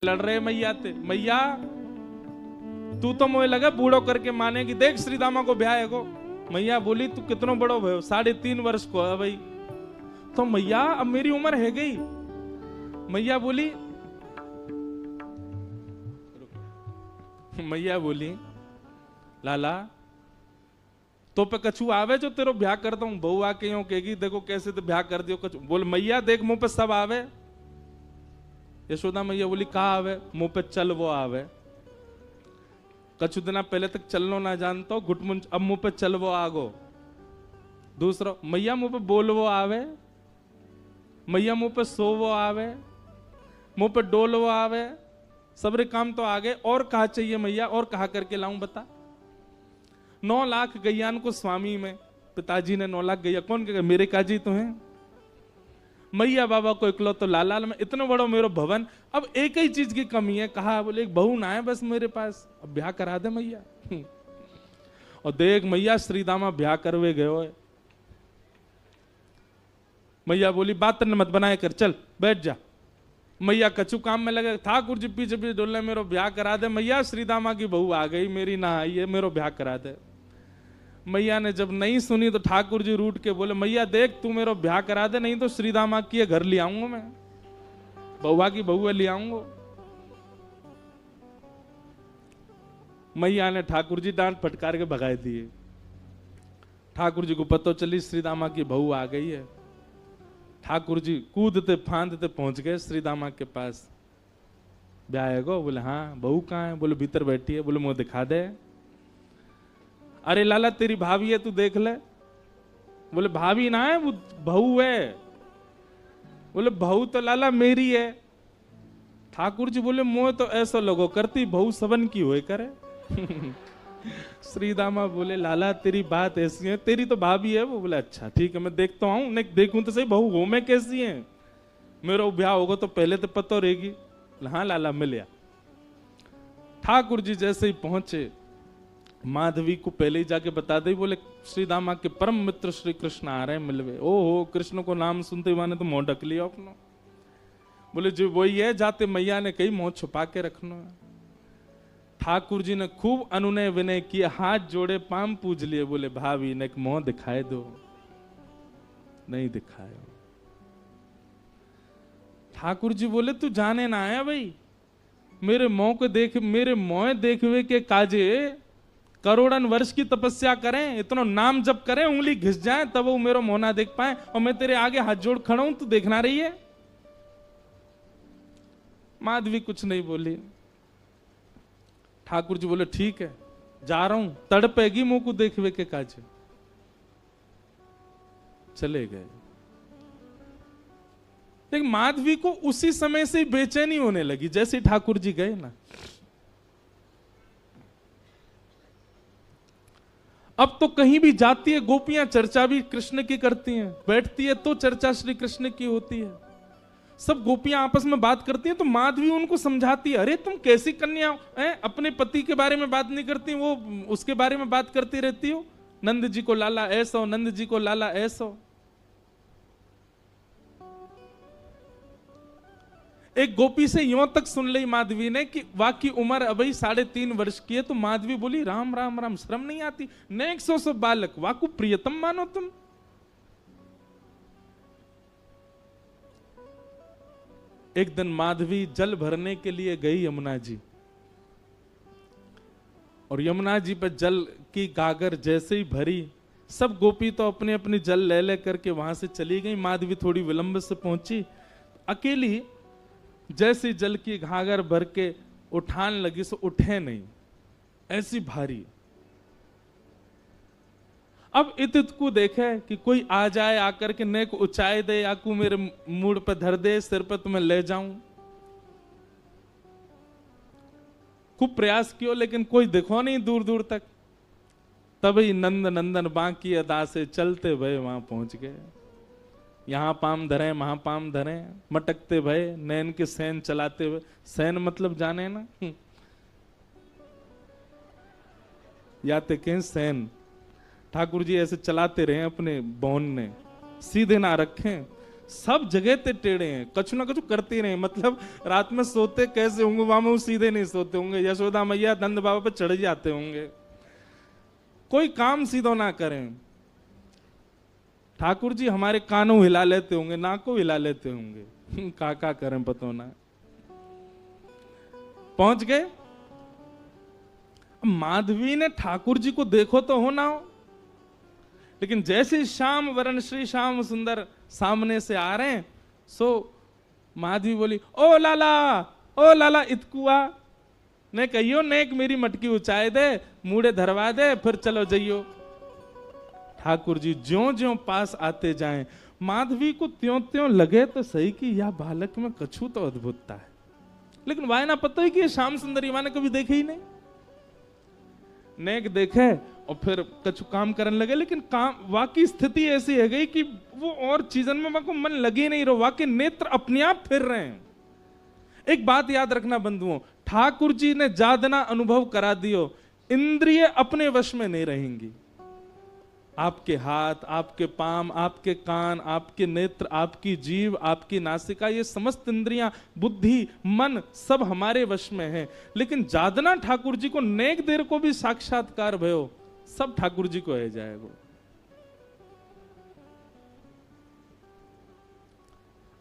लड़ रहे मैया ते मैया तू तो मुझे लगा बूढ़ो करके माने कि देख श्री दामा को ब्याह है को। मैया बोली तू कितनो बड़ो भयो 3.5 वर्ष को है भाई। तो मैया अब मेरी उम्र है गई। मैया बोली लाला तो पे कछु आवे जो तेरो ब्याह करता हूं। बहू आके यूं कहेगी देखो कैसे तो ब्याह कर दियो कछु। बोल मैया देख मुंह पे सब आवे। यशोदा मैया बोली कहा आवे? मुंह पे चल वो आवे। कछु दिना पहले तक चलनो ना जानता हो घुटमुंच, अब मुंह पे चल वो आगो। दूसरा मैया मुंह पे बोल वो आवे। मैया मुंह पे सो वो आवे। मुंह पे डोल वो आवे। सबरे काम तो आगे और कहा चाहिए मैया और कहा करके लाऊं बता। 9 लाख गैयान को स्वामी में पिताजी ने 9 लाख गैया कौन कहेगा मेरे काजी तो हैं। मैया बाबा को इकलो तो लाल में इतना बड़ा मेरा भवन। अब एक ही चीज की कमी है। कहा बोले एक बहू ना है बस मेरे पास, अब ब्याह करा दे मैया। और देख मैया श्री दामा ब्याह करवे गयो है। मैया बोली बात मत बनाए कर चल बैठ जा। मैया कछु काम में लगे ठाकुर जी पीछे पीछे डोले मेरो ब्याह करा दे। मैया श्री दामा की बहू आ गई मेरी ना आई है मेरो ब्याह करा दे। मैया ने जब नहीं सुनी तो ठाकुर जी रूठ के बोले मैया देख तू मेरो ब्याह करा दे नहीं तो श्री दामा की घर ले आऊंगा मैं, बउआ की बहू ले आऊंगा। मैया ने ठाकुर जी डांट फटकार के भगाए दिए। ठाकुर जी को पता चली श्री दामा की बहू आ गई है। ठाकुर जी कूदते फांदते पहुंच गए श्री दामा के पास। ब्याह है गो? बोले हाँ। बहू कहाँ है? बोले भीतर बैठी है। बोले मुंह दिखा दे। अरे लाला तेरी भाभी है तू देख ले। बोले भाभी ना है वो बहू है। बोले बहू तो लाला मेरी है। ठाकुर जी बोले मोह तो ऐसा लोगो करती बहू सबन की होए करे। श्री दामा बोले लाला तेरी बात ऐसी है तेरी तो भाभी है वो। बोले अच्छा ठीक है मैं देखता हूं नहीं देखूं तो सही बहू हो मैं कैसी है। मेरा ब्याह होगा तो पहले तो पता रहेगी। हाँ लाला मिल आ। ठाकुर जी जैसे ही पहुंचे माधवी को पहले ही जाके बता दे। बोले श्री दामा के परम मित्र श्री कृष्ण आ रहे हैं मिलवे। ओहो कृष्ण को नाम सुनते हुए तो मुंह ढक लिया अपना। बोले जो वही है जाते मैया ने कही मुंह छुपा के रखना है। ठाकुर जी ने खूब अनुनय विनय किया हाथ जोड़े पाम पूज लिए। बोले भाभी ने मुंह दिखाए दो। नहीं दिखाया। ठाकुर जी बोले तू जाने ना आया भाई मेरे मुंह को देख मेरे मुंह देखवे के काजे करोड़न वर्ष की तपस्या करें इतना नाम जप करें उंगली घिस जाए तब वो मेरा मुंह ना देख पाए और मैं तेरे आगे हाथ जोड़ खड़ा हूं तू देखना रही है। माधवी कुछ नहीं बोली। ठाकुर जी बोले ठीक है जा रहा हूं तड़पेगी मुंह को देखवे के काजे। चले गए। लेकिन माधवी को उसी समय से बेचैनी होने लगी जैसे ठाकुर जी गए ना। अब तो कहीं भी जाती है गोपियां चर्चा भी कृष्ण की करती हैं। बैठती है तो चर्चा श्री कृष्ण की होती है। सब गोपियां आपस में बात करती हैं तो माधवी उनको समझाती है अरे तुम कैसी कन्या हो अपने पति के बारे में बात नहीं करती वो उसके बारे में बात करती रहती हो। नंद जी को लाला ऐसा हो नंद जी को लाला ऐसा हो। एक गोपी से यूं तक सुन ली माधवी ने कि वाकई उम्र अभी 3.5 वर्ष की है। तो माधवी बोली राम राम राम शर्म नहीं आती ने 100 बालक वाकु प्रियतम मानो तुम। एक दिन माधवी जल भरने के लिए गई यमुना जी और यमुना जी पर जल की गागर जैसे ही भरी सब गोपी तो अपने अपने जल ले ले करके वहां से चली गई। माधवी थोड़ी विलंब से पहुंची अकेली जैसे जल की घागर भर के उठान लगी सो उठे नहीं ऐसी भारी। अब इत को देखे कि कोई आ जाए आकर के नेक ऊंचाई दे या को मेरे मूड पे धर दे सिर पे तुम्हें ले जाऊं। खूब प्रयास किया लेकिन कोई देखो नहीं दूर दूर तक। तभी नंद नंदन बांकी अदा से चलते भय वहां पहुंच गए। यहां पाम धरे वहां पाम धरे मटकते भय नैन के सैन चलाते हुए। सैन मतलब जाने ना याते कहें सैन। ठाकुर जी ऐसे चलाते रहे अपने बौन ने सीधे ना रखें सब जगह ते टेढ़े हैं, कछु ना कछु करते रहे। मतलब रात में सोते कैसे होंगे, वहां में वो सीधे नहीं सोते होंगे, यशोदा मैया नंद बाबा पे चढ़ जाते होंगे, कोई काम सीधो ना करें। ठाकुर जी हमारे कानों हिला लेते होंगे, नाक को हिला लेते होंगे, का करें पतो ना। पहुंच गए। माधवी ने ठाकुर जी को देखो तो हो ना हो, लेकिन जैसे श्याम वरण श्री श्याम सुंदर सामने से आ रहे हैं, सो माधवी बोली, ओ लाला इतकुआ ने कहियो नेक मेरी मटकी उचाए दे, मूड़े धरवा दे, फिर चलो जइयो। ठाकुर जी ज्यों ज्यों पास आते जाएं, माधवी को त्यों त्यों लगे तो सही कि यह बालक में कछु तो अद्भुतता है, लेकिन वाय ना पता है कि ये श्याम सुंदर वाने कभी देखे ही नहीं। नेक देखे और फिर कछु काम करने लगे, लेकिन काम वाकई स्थिति ऐसी है गई कि वो और चीजन में को मन लगे नहीं रहो, वाकई नेत्र अपने आप फिर रहे हैं। एक बात याद रखना बंधुओं, ठाकुर जी ने जादना अनुभव करा दियो, इंद्रिय अपने वश में नहीं रहेंगी। आपके हाथ, आपके पाम, आपके कान, आपके नेत्र, आपकी जीभ, आपकी नासिका, ये समस्त इंद्रियां, बुद्धि, मन सब हमारे वश में है। लेकिन जादना ठाकुर जी को नेक देर को भी साक्षात्कार भयो, सब ठाकुर जी को है जाएगा।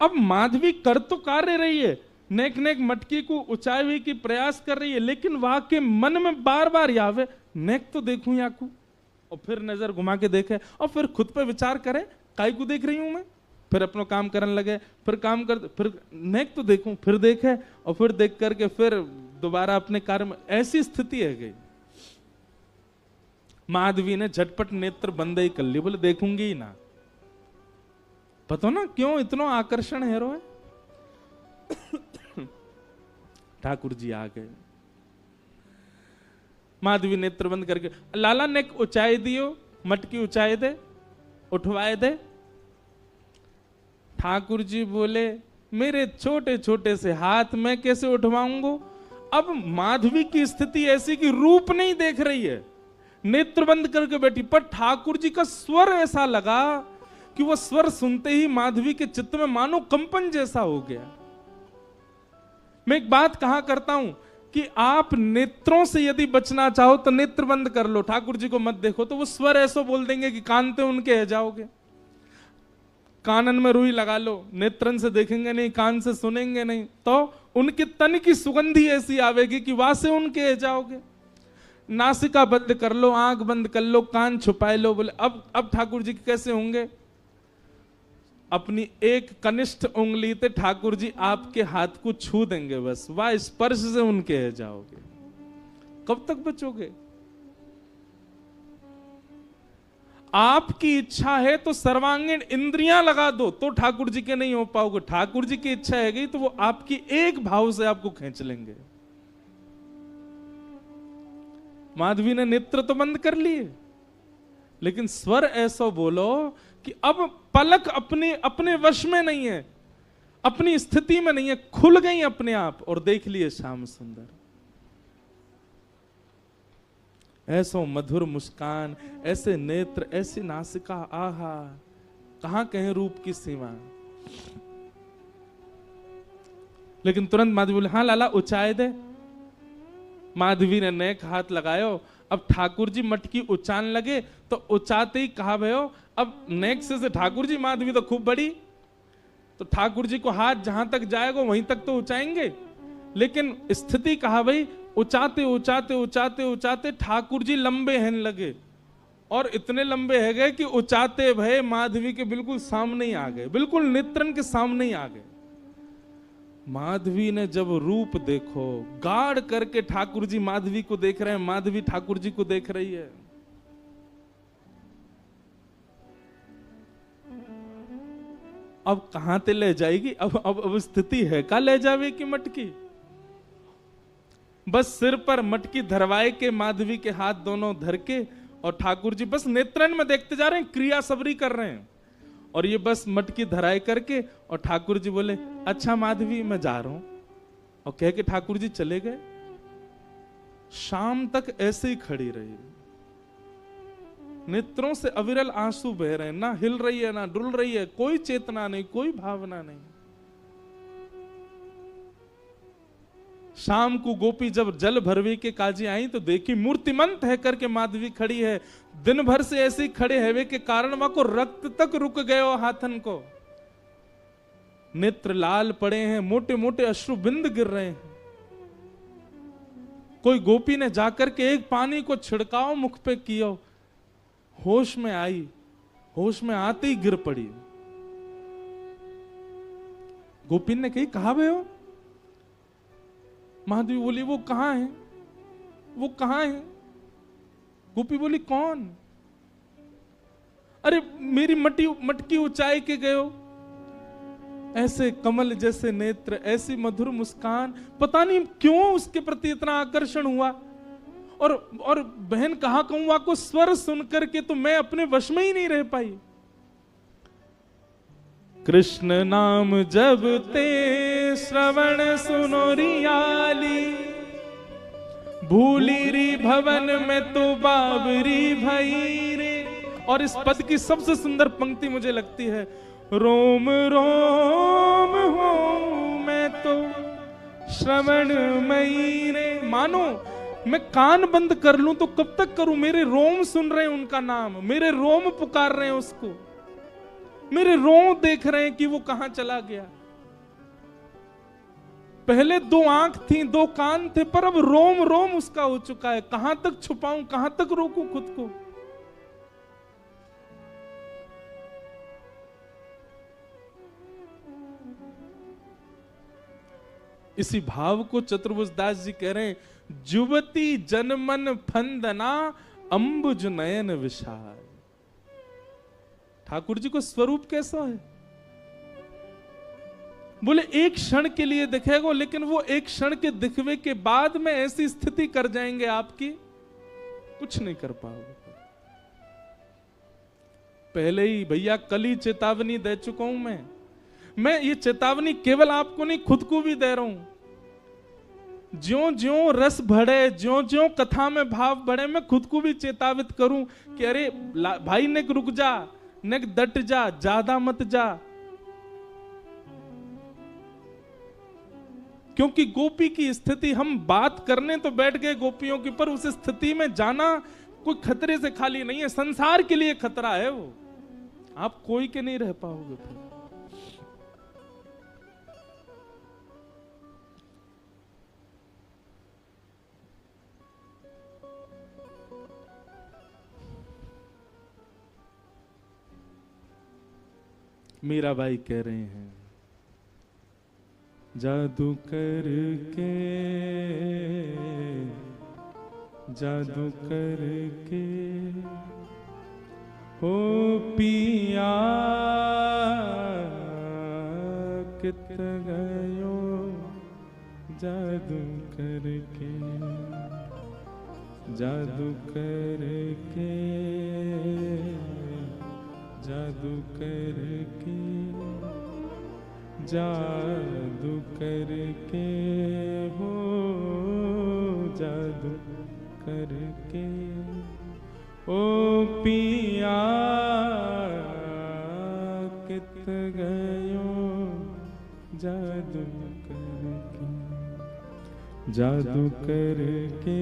अब माधवी कर तो कार्य रही है, नेक नेक मटकी को ऊंचाई हुई की प्रयास कर रही है, लेकिन वहां के मन में बार बार यावे नेक तो देखूं याकू, और फिर नजर घुमा के देखे और फिर खुद पे विचार करे, काय को देख रही हूं मैं, फिर अपना काम करने लगे, फिर काम कर, फिर नेक तो देखूं, फिर देखे और फिर देख करके फिर दोबारा अपने कार्य में, ऐसी स्थिति है गई। माधवी ने झटपट नेत्र बंद ही कर लिए, बोले देखूंगी ही ना। पता ना क्यों इतना आकर्षण है रो है। ठाकुर जी आ गए, माधवी नेत्र बंद करके, लाला नेक ऊंचाई दियो, मटकी ऊंचाई दे, उठवाए दे। ठाकुर जी बोले मेरे छोटे छोटे से हाथ में कैसे उठवाऊंगा। अब माधवी की स्थिति ऐसी कि रूप नहीं देख रही है, नेत्र बंद करके बैठी, पर ठाकुर जी का स्वर ऐसा लगा कि वो स्वर सुनते ही माधवी के चित्त में मानो कंपन जैसा हो गया। मैं एक बात कहा करता हूं कि आप नेत्रों से यदि बचना चाहो तो नेत्र बंद कर लो, ठाकुर जी को मत देखो, तो वो स्वर ऐसो बोल देंगे कि कान पे उनके है जाओगे। कानन में रुई लगा लो, नेत्रन से देखेंगे नहीं, कान से सुनेंगे नहीं, तो उनके तन की सुगंधी ऐसी आवेगी कि वहां से उनके है जाओगे। नासिका बंद कर लो, आंख बंद कर लो, कान छुपाए लो। बोले अब ठाकुर जी कैसे होंगे। अपनी एक कनिष्ठ उंगली से ठाकुर जी आपके हाथ को छू देंगे, बस वह स्पर्श से उनके है जाओगे। कब तक बचोगे। आपकी इच्छा है तो सर्वांगीण इंद्रियां लगा दो, तो ठाकुर जी के नहीं हो पाओगे। ठाकुर जी की इच्छा है गई तो वो आपकी एक भाव से आपको खींच लेंगे। माधवी ने नेत्र तो बंद कर लिए, लेकिन स्वर ऐसा बोलो कि अब पलक अपने वश में नहीं है, अपनी स्थिति में नहीं है, खुल गई अपने आप और देख लिए श्याम सुंदर। ऐसो मधुर मुस्कान, ऐसे नेत्र, ऐसी नासिका, आहा कहां कहें रूप की सीमा। लेकिन तुरंत माधवी बोले हाँ लाला ऊंचाई दे। माधवी ने नेक हाथ लगायो। अब ठाकुर जी मटकी उचान लगे तो उचाते ही कहा भयो, अब नेक से ठाकुर जी, माधवी तो खूब बड़ी, तो ठाकुर जी को हाथ जहां तक जाएगा वहीं तक तो उचाएंगे। लेकिन स्थिति कहा भाई उचाते उचाते उचाते उचाते ठाकुर जी लंबे हैं लगे, और इतने लंबे है गए कि उचाते भय माधवी के बिल्कुल सामने ही आ गए, बिल्कुल नेत्रन के सामने ही आ गए। माधवी ने जब रूप देखो, गाढ़ करके ठाकुर जी माधवी को देख रहे हैं, माधवी ठाकुर जी को देख रही है। अब कहां ते ले जाएगी। अब स्थिति है का ले जावे की मटकी। बस सिर पर मटकी धरवाए के माधवी के हाथ दोनों धर के, और ठाकुर जी बस नेत्रन में देखते जा रहे हैं, क्रिया सबरी कर रहे हैं, और ये बस मटकी धराए करके, और ठाकुर जी बोले अच्छा माधवी मैं जा रहा हूं, और कह के ठाकुर जी चले गए। शाम तक ऐसे ही खड़ी रही। नेत्रों से अविरल आंसू बह रहे हैं, ना हिल रही है ना डुल रही है, कोई चेतना नहीं, कोई भावना नहीं। शाम को गोपी जब जल भरवी के काजी आई तो देखी मूर्तिमंत है करके माधवी खड़ी है। दिन भर से ऐसे ही खड़े हैवे के कारण वहां को रक्त तक रुक गयो हाथन को, नेत्र लाल पड़े हैं, मोटे मोटे अश्रु बिंद गिर रहे हैं। कोई गोपी ने जाकर के एक पानी को छिड़काव मुख पे किया, होश में आई, होश में आते ही गिर पड़ी। गोपी ने कही कहा वे हो? माधवी बोली वो कहां है, वो कहां है? गोपी बोली कौन? अरे मेरी मटकी ऊंचाई के गए हो, ऐसे कमल जैसे नेत्र, ऐसी मधुर मुस्कान, पता नहीं क्यों उसके प्रति इतना आकर्षण हुआ। और बहन कहा कहूंगा को स्वर सुनकर के तो मैं अपने वश में ही नहीं रह पाई। कृष्ण नाम जब ते श्रवण सुनो रियाली, भूली री भवन में तो बाबरी भई रे। और इस पद की सबसे सुंदर पंक्ति मुझे लगती है, रोम रोम हूं मैं तो श्रवण मई रे। मानो मैं कान बंद कर लूं तो कब तक करूं, मेरे रोम सुन रहे हैं उनका नाम, मेरे रोम पुकार रहे हैं उसको, मेरे रोम देख रहे हैं कि वो कहां चला गया। पहले 2 आंख थी, 2 कान थे, पर अब रोम रोम उसका हो चुका है। कहां तक छुपाऊं, कहां तक रोकूं खुद को। इसी भाव को चतुर्भुज दास जी कह रहे हैं, जुवती जनमन फंदना अंबुज नयन विशाल। ठाकुर जी को स्वरूप कैसा है? बोले एक क्षण के लिए दिखेगा, लेकिन वो एक क्षण के दिखवे के बाद में ऐसी स्थिति कर जाएंगे आपकी, कुछ नहीं कर पाओगे। पहले ही भैया कल ही चेतावनी दे चुका हूं मैं ये चेतावनी केवल आपको नहीं, खुद को भी दे रहा हूं। ज्यों ज्यों रस बढ़े, ज्यों ज्यों कथा में भाव बढ़े, मैं खुद को भी चेतावित करूं कि अरे भाई नेक रुक जा, नेक डट जा, ज्यादा मत जा। क्योंकि गोपी की स्थिति, हम बात करने तो बैठ गए गोपियों की, पर उस स्थिति में जाना कोई खतरे से खाली नहीं है, संसार के लिए खतरा है वो। आप कोई के नहीं रह पाओगे फिर। मीराबाई कह रहे हैं, जादू करके, जादू करके हो पिया कित गयो, जादू करके, जादू करके, जादू करके, जादू करके हो, जादू करके ओ पिया कित गयो, जादू करके, जादू करके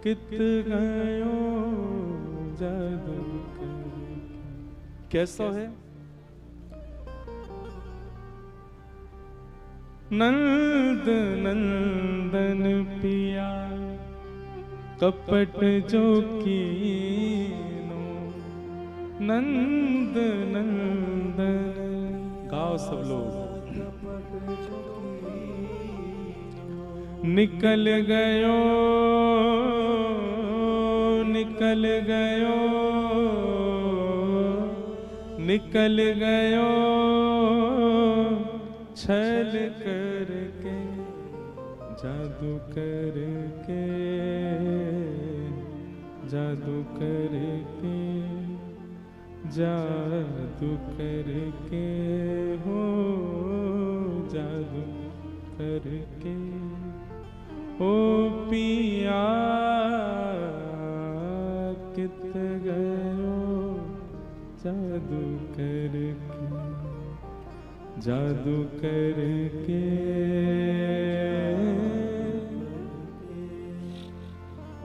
कित गयो, जादू करके। कैसा है? नंद नंदन पिया कपट जो कीनो, नंद नंदन। गाओ सब लोग। निकल गयो, निकल गयो, निकल गयो छल करके, जादू करके, जादू करके, जादू करके हो, जादू करके ओ पिया जादू करके, जादू करके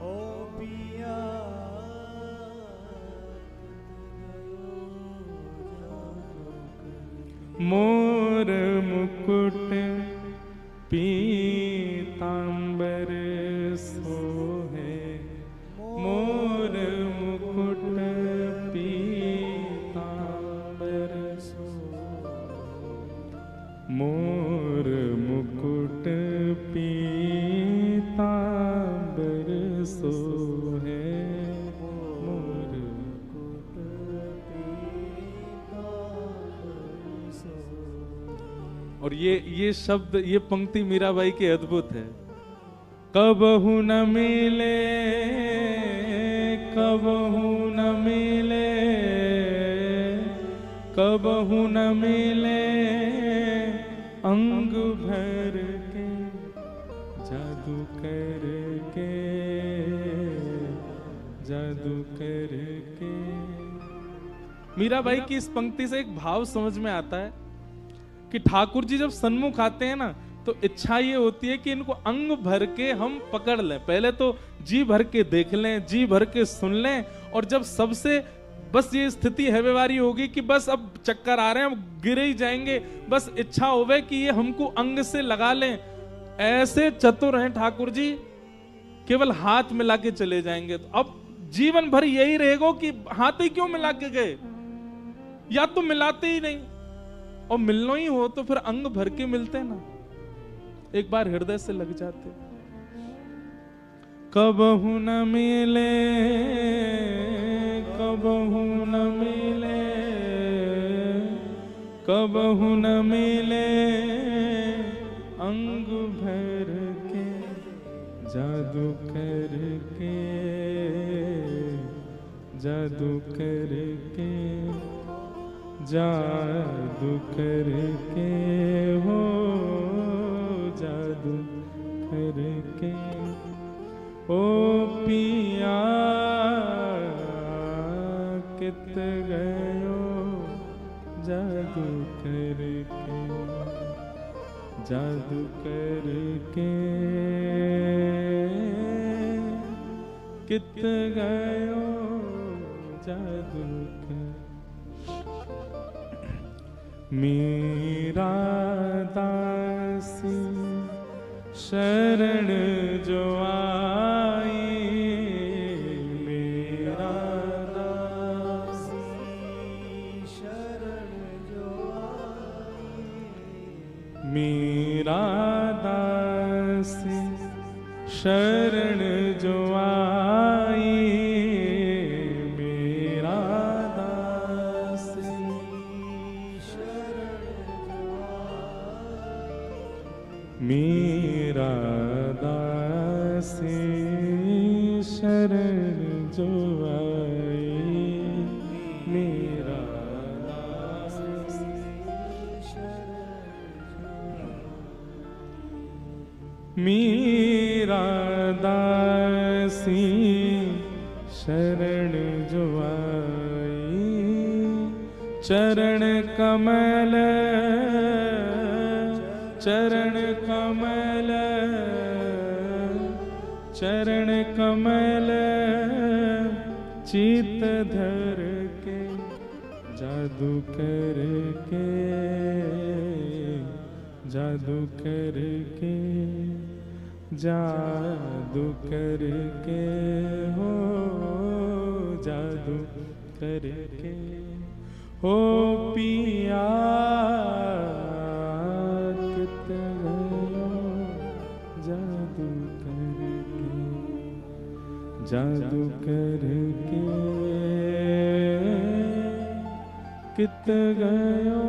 ओ पिया मोर मुकुट पीतांबर सोहे, मोर मुकुट पीतांबर सोहे, मोर मुकुट पीतांबर सोहे, मोर मुकुट पीतांबर सोहे। और ये शब्द, ये पंक्ति मीराबाई की अद्भुत है। कबहू न मिले, कबहू न मिले, कबहू न मिले अंग भर के, जादू करके, जादू करके। मीराबाई की इस पंक्ति से एक भाव समझ में आता है कि ठाकुर जी जब सन्मुख आते हैं ना, तो इच्छा ये होती है कि इनको अंग भर के हम पकड़ लें। पहले तो जी भर के देख लें, जी भर के सुन लें, और जब सबसे बस ये स्थिति है व्यवहारी होगी कि बस अब चक्कर आ रहे हैं, अब गिर ही जाएंगे, बस इच्छा होवे कि ये हमको अंग से लगा लें। ऐसे चतुर हैं ठाकुर जी, केवल हाथ मिला के चले जाएंगे। तो अब जीवन भर यही रहेगा कि हाथ ही क्यों मिला के गए, या तो मिलाते ही नहीं, और मिलना ही हो तो फिर अंग भर के मिलते ना, एक बार हृदय से लग जाते। कबहू न मिले, कबहू न मिले, कबहू न मिले अंग भर के, जादू करके, जादू करके, जादू करके हो, जादू करके। ओ पिया कित गयो, जादू करके, जादू करके कित गयो, जादू करके। मेरा दासी शरण जो आई, मेरा दासी शरण जो आई, मेरा दासी शरण जो आई, मेरा दासी मेरा दासी शरण जो आई, मेरा दासी मेरा दासी शरण जो आई, चरण कमल, चरण कमल, चरण कमल चित धर के, जादू करके, जादू करके, जादू करके हो, जादू करके हो पिया कित गयो, जादू करके, जादू करके कित गयो।